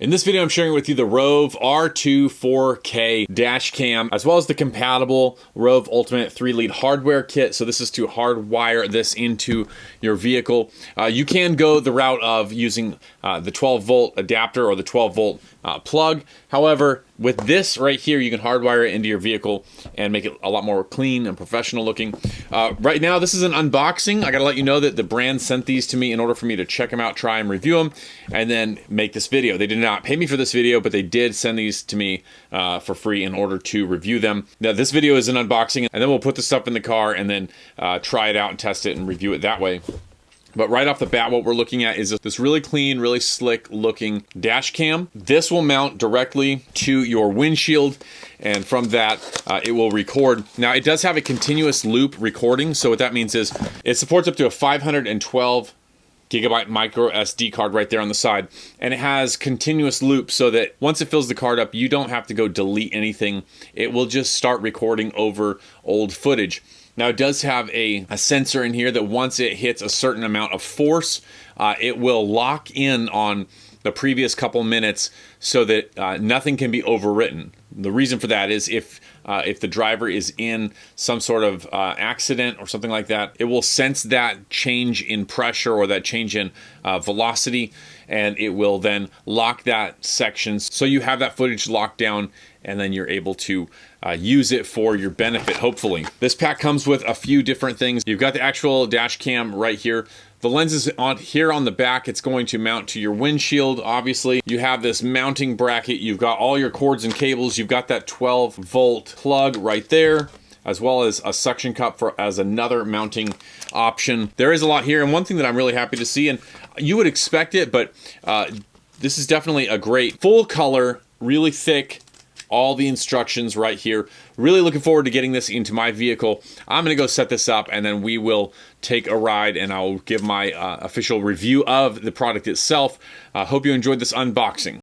In this video, I'm sharing with you the Rove R2 4K dash cam, as well as the compatible Rove Ultimate 3-lead hardware kit. So this is to hardwire this into your vehicle. You can go the route of using the 12-volt adapter or the 12-volt plug. However, with this right here, you can hardwire it into your vehicle and make it a lot more clean and professional looking. Right now, this is an unboxing. I gotta let you know that the brand sent these to me in order for me to check them out, try and review them, and then make this video. They did not pay me for this video, but they did send these to me for free in order to review them. Now, this video is an unboxing, and then we'll put the stuff in the car and then try it out and test it and review it that way. But right off the bat, what we're looking at is this really clean, really slick looking dash cam. This will mount directly to your windshield, and from that, it will record. Now, it does have a continuous loop recording, so what that means is it supports up to a 512 gigabyte micro SD card right there on the side, and it has continuous loop so that once it fills the card up, you don't have to go delete anything. It will just start recording over old footage. Now, it does have a sensor in here that once it hits a certain amount of force, it will lock in on the previous couple minutes so that nothing can be overwritten. The reason for that is if the driver is in some sort of accident or something like that, it will sense that change in pressure or that change in velocity, and it will then lock that section so you have that footage locked down, and then you're able to use it for your benefit, hopefully. This pack comes with a few different things. You've got the actual dash cam right here. The lens is on here on the back. It's going to mount to your windshield, obviously. You have this mounting bracket. You've got all your cords and cables. You've got that 12-volt plug right there, as well as a suction cup as another mounting option. There is a lot here, and one thing that I'm really happy to see, and you would expect it, but this is definitely a great full color, really thick, all the instructions right here. Really looking forward to getting this into my vehicle. I'm gonna go set this up, and then we will take a ride, and I'll give my official review of the product itself. Hope you enjoyed this unboxing.